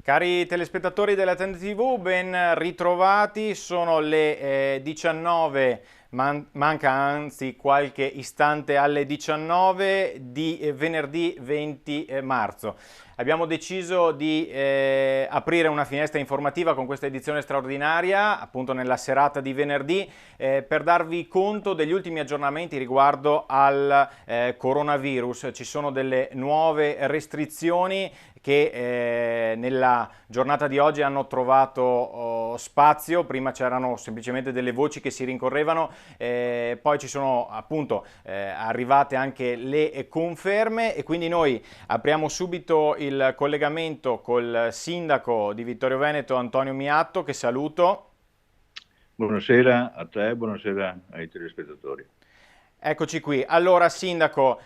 Cari telespettatori della Tende TV, ben ritrovati, sono le 19, manca anzi qualche istante alle 19 di venerdì 20 marzo. Abbiamo deciso di aprire una finestra informativa con questa edizione straordinaria, appunto nella serata di venerdì, per darvi conto degli ultimi aggiornamenti riguardo al coronavirus. Ci sono delle nuove restrizioni che nella giornata di oggi hanno trovato spazio. Prima c'erano semplicemente delle voci che si rincorrevano, poi ci sono appunto arrivate anche le conferme e quindi noi apriamo subito il collegamento col sindaco di Vittorio Veneto, Antonio Miatto, che saluto. Buonasera a te, buonasera ai telespettatori. Eccoci qui. Allora, Sindaco,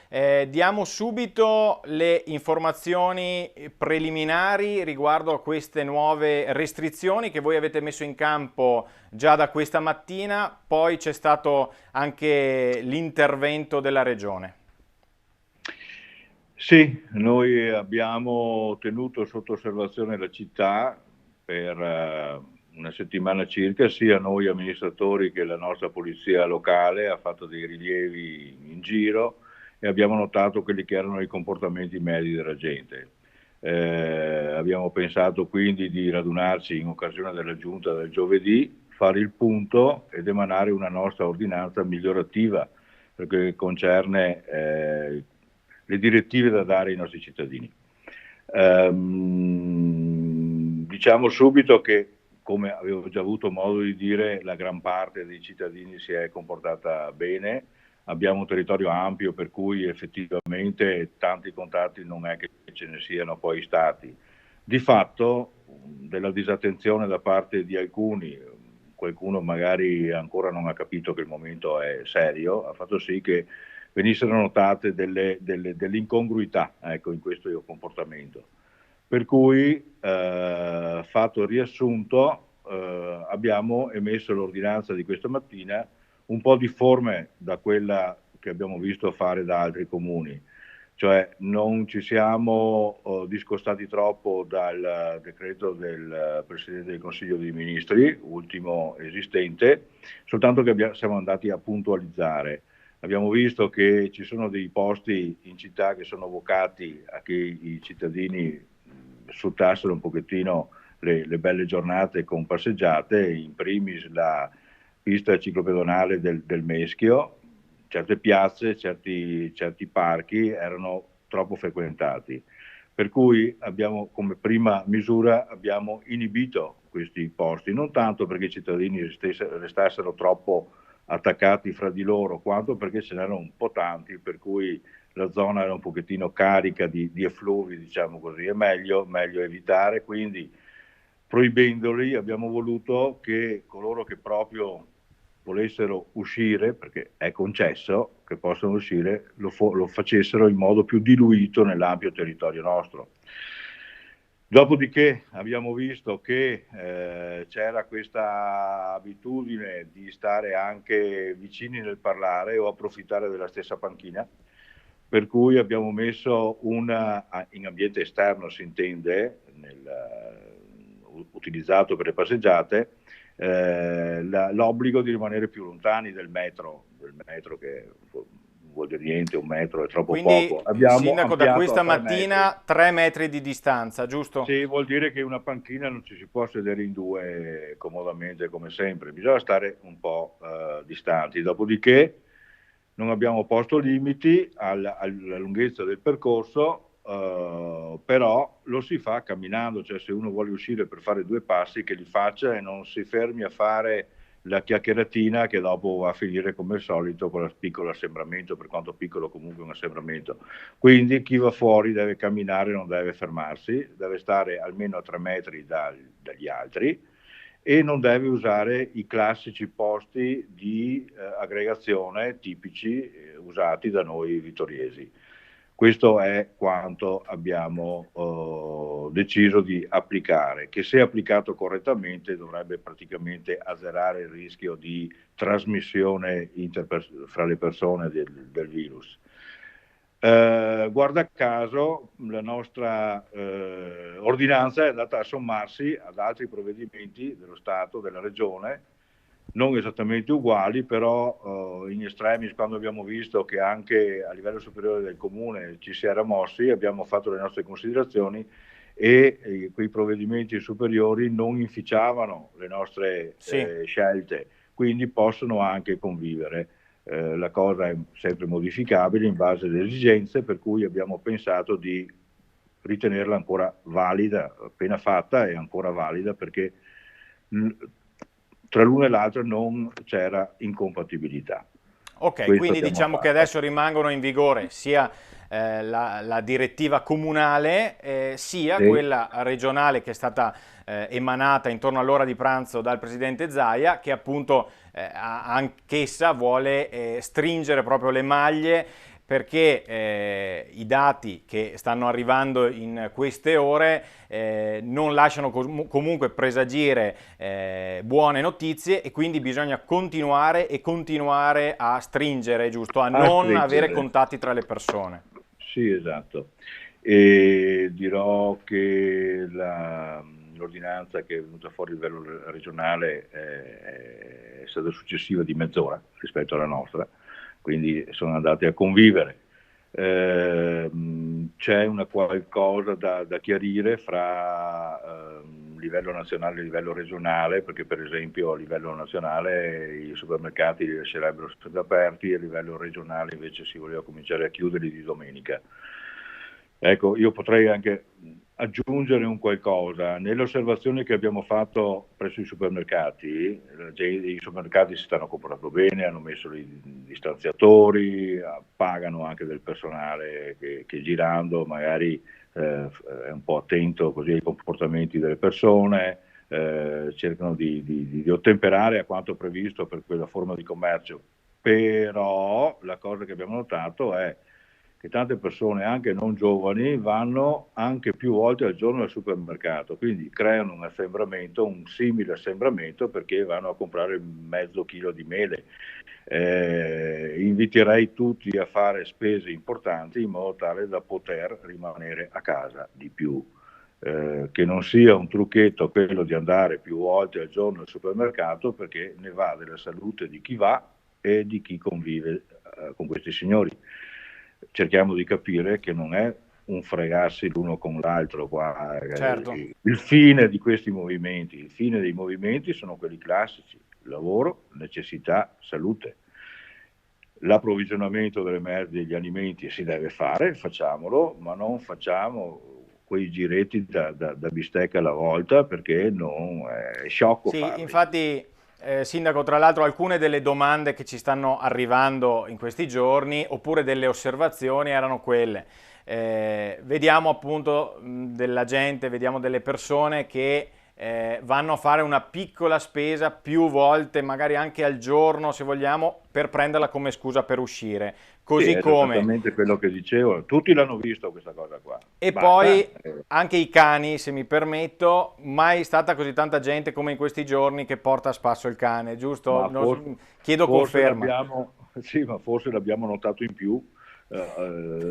diamo subito le informazioni preliminari riguardo a queste nuove restrizioni che voi avete messo in campo già da questa mattina, poi c'è stato anche l'intervento della Regione. Sì, noi abbiamo tenuto sotto osservazione la città per una settimana circa, sia noi amministratori che la nostra polizia locale ha fatto dei rilievi in giro e abbiamo notato quelli che erano i comportamenti medi della gente. Abbiamo pensato quindi di radunarci in occasione della giunta del giovedì, fare il punto ed emanare una nostra ordinanza migliorativa perché concerne le direttive da dare ai nostri cittadini. Diciamo subito che, come avevo già avuto modo di dire, la gran parte dei cittadini si è comportata bene. Abbiamo un territorio ampio per cui effettivamente tanti contatti non è che ce ne siano poi stati. Di fatto, della disattenzione da parte di alcuni, qualcuno magari ancora non ha capito che il momento è serio, ha fatto sì che venissero notate delle incongruità, ecco, in questo comportamento. Per cui, fatto il riassunto, abbiamo emesso l'ordinanza di questa mattina, un po' difforme da quella che abbiamo visto fare da altri comuni, cioè non ci siamo discostati troppo dal decreto del Presidente del Consiglio dei Ministri, ultimo esistente, soltanto che siamo andati a puntualizzare. Abbiamo visto che ci sono dei posti in città che sono vocati a che i cittadini sfruttassero un pochettino le belle giornate con passeggiate, in primis la pista ciclopedonale del Meschio, certe piazze, certi parchi erano troppo frequentati. Per cui abbiamo, come prima misura, abbiamo inibito questi posti, non tanto perché i cittadini restassero troppo attaccati fra di loro, quanto perché ce n'erano un po' tanti, per cui la zona era un pochettino carica di effluvi, diciamo così, è meglio evitare, quindi proibendoli abbiamo voluto che coloro che proprio volessero uscire, perché è concesso che possano uscire, lo facessero in modo più diluito nell'ampio territorio nostro. Dopodiché abbiamo visto che c'era questa abitudine di stare anche vicini nel parlare o approfittare della stessa panchina, per cui abbiamo messo in ambiente esterno si intende, utilizzato per le passeggiate, l'obbligo di rimanere più lontani del metro che vuol dire niente, un metro è troppo Quindi, poco. Abbiamo Sindaco, da ampliato a questa 3 metri. mattina 3 metri di distanza, giusto? Sì, vuol dire che una panchina non ci si può sedere in due comodamente come sempre, bisogna stare un po' distanti. Dopodiché non abbiamo posto limiti alla lunghezza del percorso, però lo si fa camminando, cioè se uno vuole uscire per fare due passi che li faccia e non si fermi a fare la chiacchieratina che dopo va a finire come al solito con il piccolo assembramento, per quanto piccolo comunque un assembramento. Quindi chi va fuori deve camminare, non deve fermarsi, deve stare almeno a 3 metri dagli altri e non deve usare i classici posti di aggregazione tipici usati da noi vittoriesi. Questo è quanto abbiamo deciso di applicare, che se applicato correttamente dovrebbe praticamente azzerare il rischio di trasmissione fra le persone del virus. Guarda caso, la nostra ordinanza è andata a sommarsi ad altri provvedimenti dello Stato, della Regione, non esattamente uguali, però in estremis, quando abbiamo visto che anche a livello superiore del Comune ci si era mossi, abbiamo fatto le nostre considerazioni e quei provvedimenti superiori non inficiavano le nostre Sì. scelte, quindi possono anche convivere. La cosa è sempre modificabile in base alle esigenze, per cui abbiamo pensato di ritenerla ancora valida, appena fatta e ancora valida, perché tra l'una e l'altra non c'era incompatibilità. Ok, Questo quindi abbiamo diciamo che fatto. adesso rimangono in vigore sia la direttiva comunale sia Sì, quella regionale che è stata emanata intorno all'ora di pranzo dal presidente Zaia, che appunto anch'essa vuole stringere proprio le maglie perché i dati che stanno arrivando in queste ore non lasciano comunque presagire buone notizie e quindi bisogna continuare e continuare a stringere, giusto? A a non avere stringere. contatti tra le persone. Sì, esatto. E dirò che l'ordinanza che è venuta fuori a livello regionale è stata successiva di mezz'ora rispetto alla nostra, quindi sono andate a convivere. C'è una qualcosa da chiarire fra livello nazionale e livello regionale, perché per esempio a livello nazionale i supermercati li lascerebbero sempre aperti, a livello regionale invece si voleva cominciare a chiuderli di domenica. Ecco, io potrei anche aggiungere un qualcosa. Nelle osservazioni che abbiamo fatto presso i supermercati, i supermercati si stanno comportando bene, hanno messo i distanziatori, pagano anche del personale che girando magari è un po' attento così ai comportamenti delle persone, cercano di ottemperare a quanto previsto per quella forma di commercio. Però la cosa che abbiamo notato è che tante persone, anche non giovani, vanno anche più volte al giorno al supermercato, quindi creano un assembramento, un simile assembramento perché vanno a comprare mezzo chilo di mele. Inviterei tutti a fare spese importanti in modo tale da poter rimanere a casa di più. Che non sia un trucchetto quello di andare più volte al giorno al supermercato, perché ne va della salute di chi va e di chi convive con questi signori. Cerchiamo di capire che non è un fregarsi l'uno con l'altro qua. Certo. Il fine di questi movimenti, il fine dei movimenti sono quelli classici: lavoro, necessità, salute. L'approvvigionamento degli alimenti si deve fare, facciamolo, ma non facciamo quei giretti da bistecca alla volta, perché non, è sciocco Sì, farli. infatti, Sindaco, tra l'altro alcune delle domande che ci stanno arrivando in questi giorni, oppure delle osservazioni, erano quelle. Vediamo appunto della gente, vediamo delle persone che vanno a fare una piccola spesa più volte, magari anche al giorno, se vogliamo, per prenderla come scusa per uscire. Sì, Così è come esattamente quello che dicevo, tutti l'hanno visto questa cosa qua, e basta. poi anche i cani, se mi permetto, mai stata così tanta gente come in questi giorni che porta a spasso il cane, giusto? Ma Chiedo forse conferma. l'abbiamo, sì, ma forse l'abbiamo notato in più,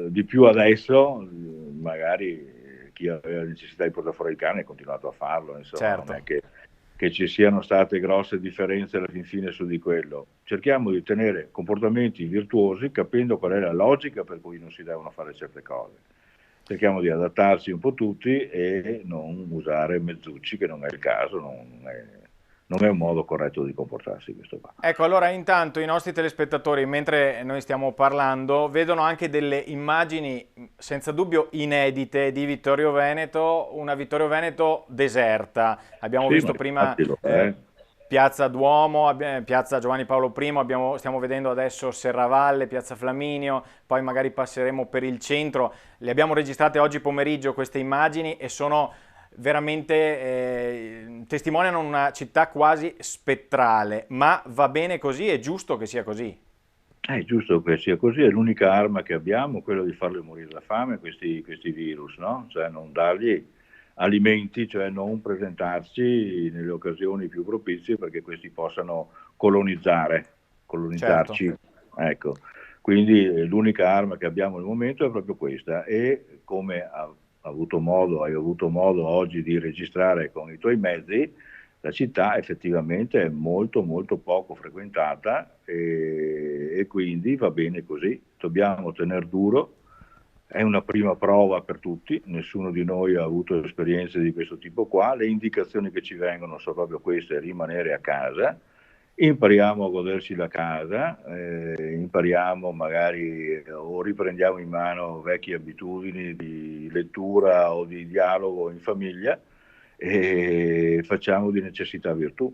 di più adesso, magari chi aveva necessità di portare fuori il cane ha continuato a farlo, insomma, non Certo. è che ci siano state grosse differenze alla fin fine su di quello. Cerchiamo di tenere comportamenti virtuosi, capendo qual è la logica per cui non si devono fare certe cose. Cerchiamo di adattarci un po' tutti e non usare mezzucci, che non è il caso, non è un modo corretto di comportarsi questo qua. Ecco, allora intanto i nostri telespettatori, mentre noi stiamo parlando, vedono anche delle immagini senza dubbio inedite di Vittorio Veneto, una Vittorio Veneto deserta. Abbiamo Sì, ma visto prima infatti lo è. Piazza Duomo, Piazza Giovanni Paolo I, stiamo vedendo adesso Serravalle, Piazza Flaminio, poi magari passeremo per il centro. Le abbiamo registrate oggi pomeriggio queste immagini e sono veramente testimoniano una città quasi spettrale, ma va bene così, è giusto che sia così. È giusto che sia così, è l'unica arma che abbiamo, quella di farli morire la fame, questi virus, no? Cioè non dargli alimenti, cioè non presentarci nelle occasioni più propizie perché questi possano Certo. colonizzarci. Ecco. Quindi l'unica arma che abbiamo al momento è proprio questa e come hai avuto modo oggi di registrare con i tuoi mezzi, la città effettivamente è molto molto poco frequentata e quindi va bene così, dobbiamo tenere duro, è una prima prova per tutti, nessuno di noi ha avuto esperienze di questo tipo qua, le indicazioni che ci vengono sono proprio queste, rimanere a casa, impariamo a goderci la casa, impariamo magari o riprendiamo in mano vecchie abitudini di lettura o di dialogo in famiglia e facciamo di necessità virtù.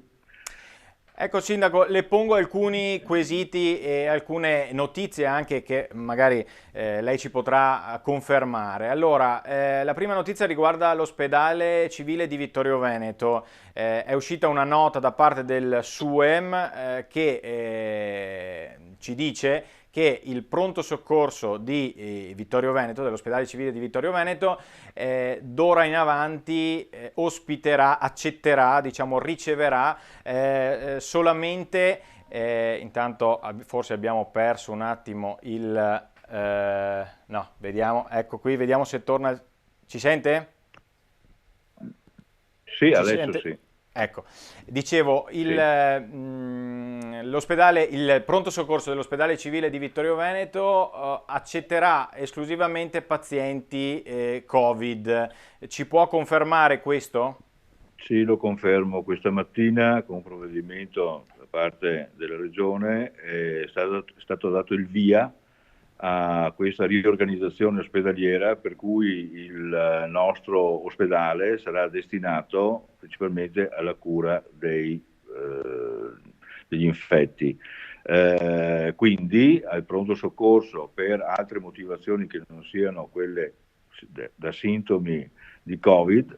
Ecco, Sindaco, le pongo alcuni quesiti e alcune notizie anche che magari lei ci potrà confermare. Allora, la prima notizia riguarda l'ospedale civile di Vittorio Veneto. È uscita una nota da parte del SUEM che ci dice che il pronto soccorso di Vittorio Veneto, dell'ospedale civile di Vittorio Veneto, d'ora in avanti ospiterà, accetterà, diciamo, riceverà solamente, intanto forse abbiamo perso un attimo no, vediamo, ecco qui, vediamo se torna, ci sente? Sì, Ci adesso sente? sì. Ecco, dicevo, Sì. l'ospedale, il pronto soccorso dell'ospedale civile di Vittorio Veneto accetterà esclusivamente pazienti Covid. Ci può confermare questo? Sì, lo confermo, questa mattina con un provvedimento da parte della Regione è stato dato il via a questa riorganizzazione ospedaliera per cui il nostro ospedale sarà destinato principalmente alla cura degli infetti. Quindi al pronto soccorso per altre motivazioni che non siano quelle da sintomi di Covid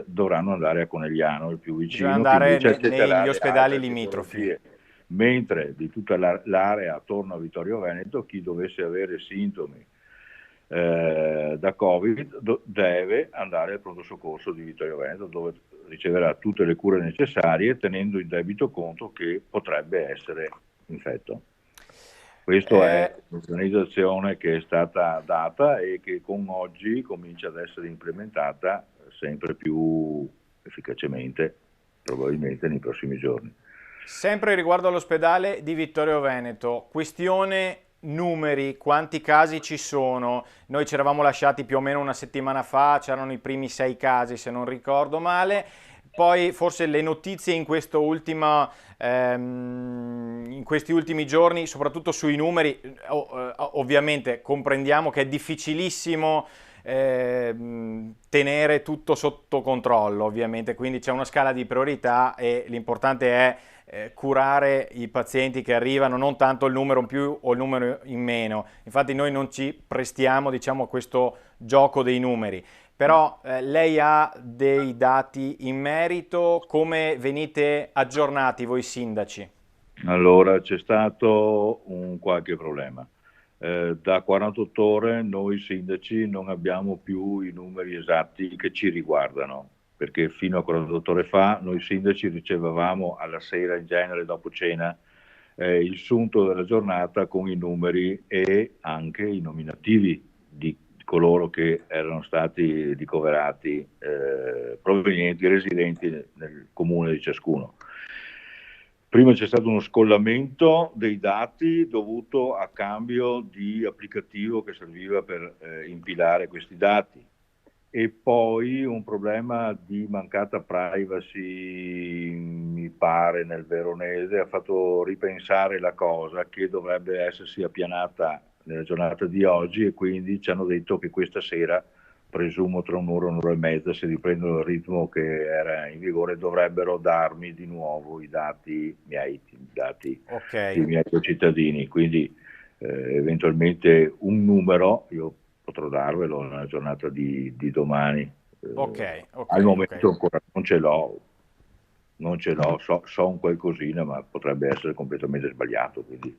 dovranno andare a Conegliano, il più Bisogna vicino, che andare invece accetterà negli le ospedali altre limitrofi. tipologie. Mentre di tutta l'area attorno a Vittorio Veneto, chi dovesse avere sintomi da Covid deve andare al pronto soccorso di Vittorio Veneto, dove riceverà tutte le cure necessarie, tenendo in debito conto che potrebbe essere infetto. Questa Eh, è l'organizzazione che è stata data e che con oggi comincia ad essere implementata sempre più efficacemente, probabilmente nei prossimi giorni. Sempre riguardo all'ospedale di Vittorio Veneto, questione numeri, quanti casi ci sono? Noi ci eravamo lasciati più o meno una settimana fa, c'erano i primi 6 casi se non ricordo male, poi forse le notizie in questi ultimi giorni, soprattutto sui numeri, ovviamente comprendiamo che è difficilissimo tenere tutto sotto controllo, ovviamente, quindi c'è una scala di priorità e l'importante è curare i pazienti che arrivano, non tanto il numero in più o il numero in meno. Infatti noi non ci prestiamo, diciamo, a questo gioco dei numeri. Però lei ha dei dati in merito? Come venite aggiornati voi sindaci? Allora, c'è stato un qualche problema. Da 48 ore noi sindaci non abbiamo più i numeri esatti che ci riguardano, perché fino a 48 ore fa noi sindaci ricevevamo alla sera, in genere dopo cena, il sunto della giornata con i numeri e anche i nominativi di coloro che erano stati ricoverati provenienti, residenti nel comune di ciascuno. Prima c'è stato uno scollamento dei dati dovuto a cambio di applicativo che serviva per impilare questi dati e poi un problema di mancata privacy, mi pare, nel veronese, ha fatto ripensare la cosa che dovrebbe essersi appianata nella giornata di oggi e quindi ci hanno detto che questa sera, presumo tra un'ora e mezza, se riprendono il ritmo che era in vigore, dovrebbero darmi di nuovo i dati miei, i dati Ok, dei miei cittadini. Quindi eventualmente un numero, io potrò darvelo nella giornata di domani. ok, Al ok, ok. momento ancora non ce l'ho, so un qualcosina, ma potrebbe essere completamente sbagliato, quindi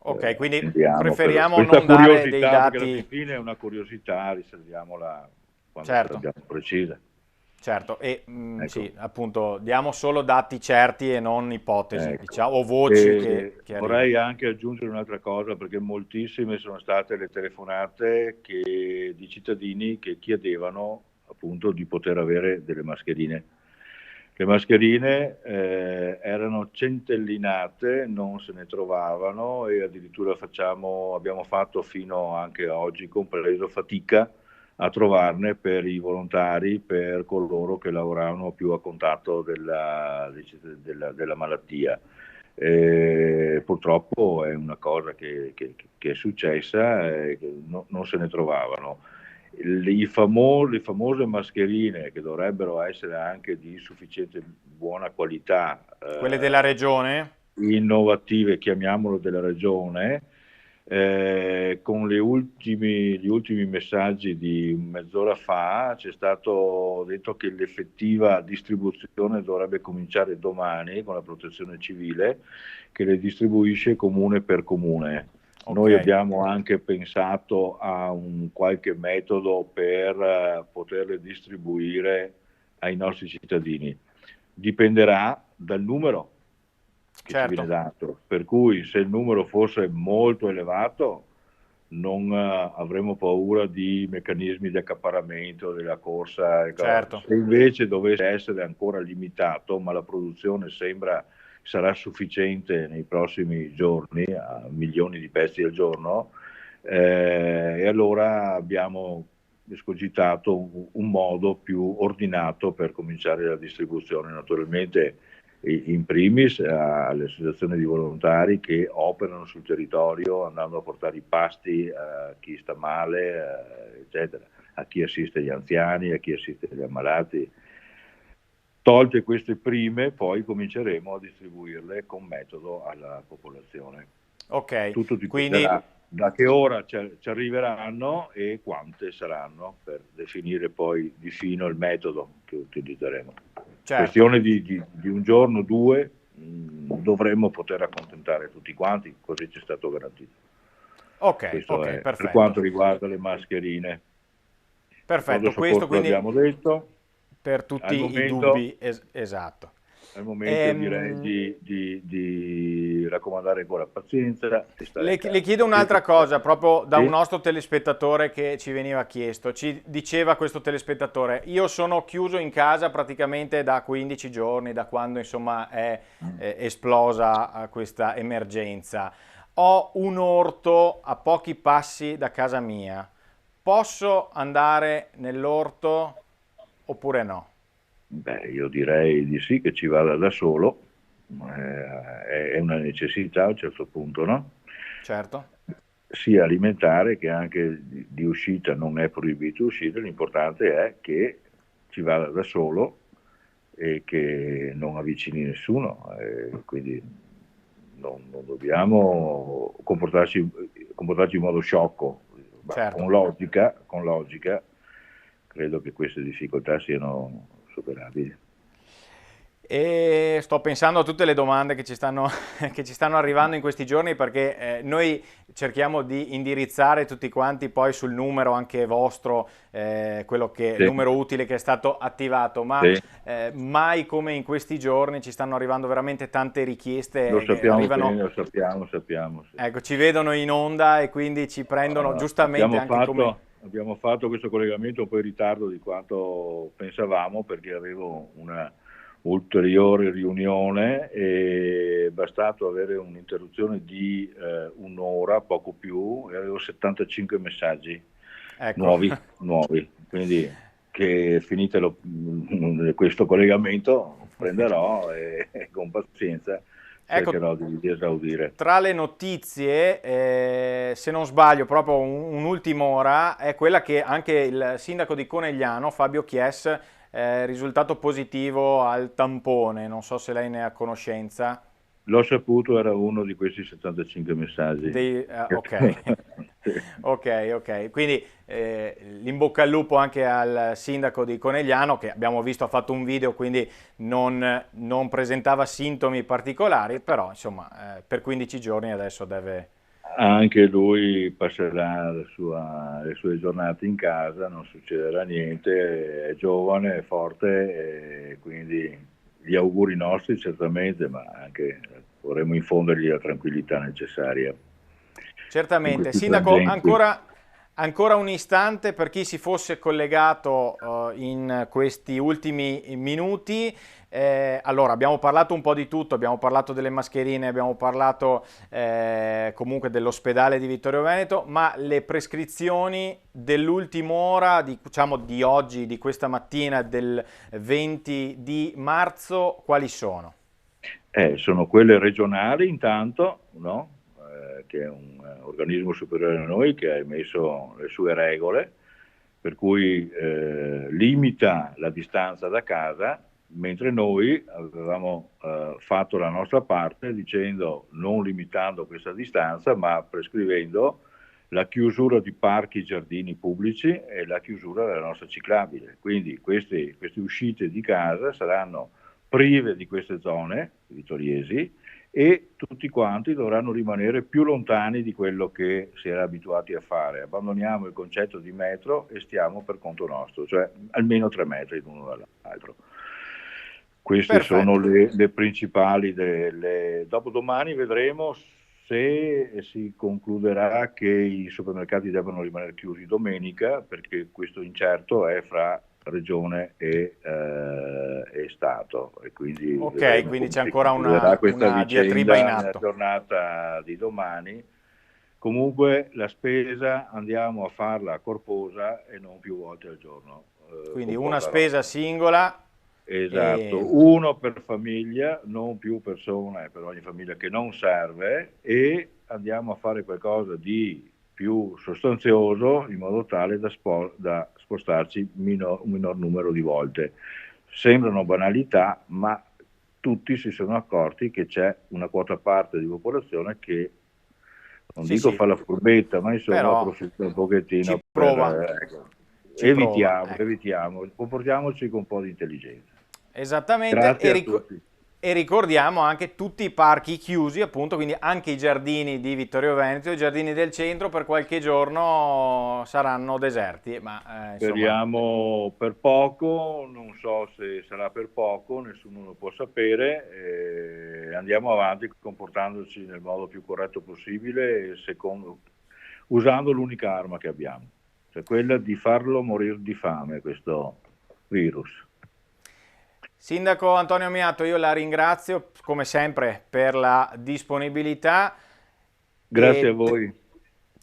Ok, quindi andiamo per preferiamo questa non dare dei curiosità, perché alla fin dati. fine è una curiosità, riserviamola quando ce Certo. l'abbiamo precisa. certo, e Ecco. sì, appunto, diamo solo dati certi e non ipotesi, Ecco. diciamo, o voci E che arrivano. vorrei anche aggiungere un'altra cosa, perché moltissime sono state le telefonate di cittadini che chiedevano appunto di poter avere delle mascherine. Le mascherine erano centellinate, non se ne trovavano e addirittura abbiamo fatto fino anche a oggi, compreso, fatica a trovarne per i volontari, per coloro che lavoravano più a contatto della malattia. Purtroppo è una cosa che è successa e che non se ne trovavano. Le famose mascherine che dovrebbero essere anche di sufficiente buona qualità, Quelle della regione? innovative, chiamiamolo della regione, con gli ultimi messaggi di mezz'ora fa c'è stato detto che l'effettiva distribuzione dovrebbe cominciare domani con la protezione civile che le distribuisce comune per comune. Ok, Noi abbiamo anche pensato a un qualche metodo per poterle distribuire ai nostri cittadini. Dipenderà dal numero che ci viene certo, dato, per cui se il numero fosse molto elevato non avremo paura di meccanismi di accaparramento della corsa. certo, Se invece dovesse essere ancora limitato, ma la produzione sembra sarà sufficiente nei prossimi giorni, a milioni di pezzi al giorno, e allora abbiamo escogitato un modo più ordinato per cominciare la distribuzione. Naturalmente in primis alle associazioni di volontari che operano sul territorio andando a portare i pasti a chi sta male, eccetera, a chi assiste gli anziani, a chi assiste gli ammalati. Tolte queste prime, poi cominceremo a distribuirle con metodo alla popolazione. ok, Tutto quindi dipenderà da che ora ci arriveranno e quante saranno per definire poi di fino il metodo che utilizzeremo. certo, Questione di un giorno, due, dovremmo poter accontentare tutti quanti, così ci è stato garantito. ok, Questo ok, è per quanto perfetto, riguarda le mascherine. Il pronto perfetto, questo soccorso quindi l'abbiamo detto. per Al tutti i momento dubbi, esatto. Al momento io direi Ehm, di raccomandare ancora pazienza e stare a Le casa. chiedo un'altra cosa, proprio da un Sì? nostro telespettatore che ci veniva chiesto. Ci diceva questo telespettatore, io sono chiuso in casa praticamente da 15 giorni, da quando insomma è esplosa questa emergenza. Ho un orto a pochi passi da casa mia. Posso andare nell'orto oppure no? Beh, io direi di sì, che ci vada da solo, è una necessità a un certo punto, no? Certo, Sia alimentare che anche di uscita, non è proibito uscire, l'importante è che ci vada da solo e che non avvicini nessuno, quindi non dobbiamo comportarci in modo sciocco, ma certo. con logica, credo che queste difficoltà siano superabili. E sto pensando a tutte le domande che che ci stanno arrivando in questi giorni perché noi cerchiamo di indirizzare tutti quanti poi sul numero anche vostro, il Sì, numero utile che è stato attivato, ma sì, mai come in questi giorni ci stanno arrivando veramente tante lo richieste che sappiamo arrivano, bene, sappiamo. Sì. ecco, ci vedono in onda e quindi ci prendono Allora, giustamente anche come... abbiamo fatto questo collegamento un po' in ritardo di quanto pensavamo perché avevo una ulteriore riunione e è bastato avere un'interruzione di un'ora, poco più, e avevo 75 messaggi Ecco, nuovi. Quindi che questo collegamento prenderò e con pazienza ecco, cercherò di esaudire. tra le notizie, se non sbaglio, proprio un'ultima ora, è quella che anche il sindaco di Conegliano, Fabio Chies, è risultato positivo al tampone. Non so se lei ne è a conoscenza. L'ho saputo, era uno di questi 75 messaggi. Ok, Sì. ok, ok. Quindi l'in bocca al lupo anche al sindaco di Conegliano, che abbiamo visto ha fatto un video, quindi non presentava sintomi particolari, però insomma per 15 giorni adesso deve... anche lui passerà le sue giornate in casa, non succederà niente, è giovane, è forte, e quindi gli auguri nostri certamente, ma anche vorremmo infondergli la tranquillità necessaria in Certamente. questi Sindaco, frangenti. ancora un istante per chi si fosse collegato in questi ultimi minuti. Allora, abbiamo parlato un po' di tutto, abbiamo parlato delle mascherine, abbiamo parlato comunque dell'ospedale di Vittorio Veneto, ma le prescrizioni dell'ultima ora, diciamo di oggi, di questa mattina del 20 di marzo, quali sono? Sono quelle regionali intanto, no? Che è un organismo superiore a noi che ha emesso le sue regole, per cui limita la distanza da casa, mentre noi avevamo fatto la nostra parte dicendo non limitando questa distanza, ma prescrivendo la chiusura di parchi e giardini pubblici e la chiusura della nostra ciclabile. Quindi queste uscite di casa saranno prive di queste zone vittoriesi e tutti quanti dovranno rimanere più lontani di quello che si era abituati a fare. Abbandoniamo il concetto di metro e stiamo per conto nostro, cioè almeno 3 metri l'uno dall'altro. Queste sono Perfetto. le principali. Dopodomani vedremo se si concluderà che i supermercati devono rimanere chiusi domenica, perché questo incerto è fra regione e Stato, e quindi Ok, vedremo quindi come c'è si ancora concluderà questa una diatriba in vicenda nella atto. giornata di domani. Comunque la spesa andiamo a farla corposa e non più volte al giorno, Quindi con una poca spesa roba. singola e Esatto, uno per famiglia, non più persone per ogni famiglia che non serve, e andiamo a fare qualcosa di più sostanzioso in modo tale da spostarci un minor numero di volte. Sembrano banalità, ma tutti si sono accorti che c'è una quota parte di popolazione che, non sì, dico sì, fa la furbetta, ma insomma però approfitta un pochettino ci per... prova, ecco. ci prova, ecco. Evitiamo, comportiamoci con un po' di intelligenza. Esattamente, Grazie a tutti. e ricordiamo anche tutti i parchi chiusi, appunto, quindi anche i giardini di Vittorio Veneto, i giardini del centro per qualche giorno saranno deserti, ma insomma, Speriamo per poco, non so se sarà per poco, nessuno lo può sapere. Andiamo avanti comportandoci nel modo più corretto possibile, usando l'unica arma che abbiamo, cioè quella di farlo morire di fame, questo virus. Sindaco Antonio Miato, io la ringrazio come sempre per la disponibilità Grazie a e voi,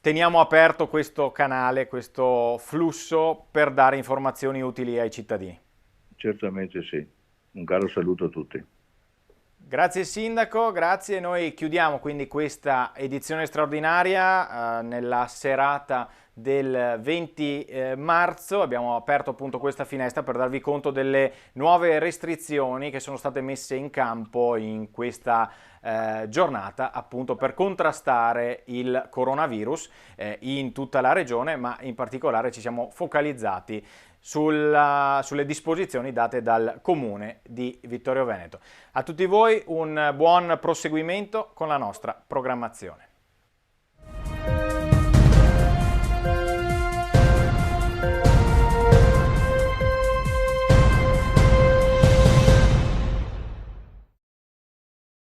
teniamo aperto questo canale, questo flusso per dare informazioni utili ai cittadini. certamente sì. Un caro saluto a tutti. Grazie Sindaco, grazie. Noi chiudiamo quindi questa edizione straordinaria nella serata del 20 marzo. Abbiamo aperto appunto questa finestra per darvi conto delle nuove restrizioni che sono state messe in campo in questa giornata appunto per contrastare il coronavirus in tutta la regione, ma in particolare ci siamo focalizzati sulle disposizioni date dal Comune di Vittorio Veneto. A tutti voi un buon proseguimento con la nostra programmazione.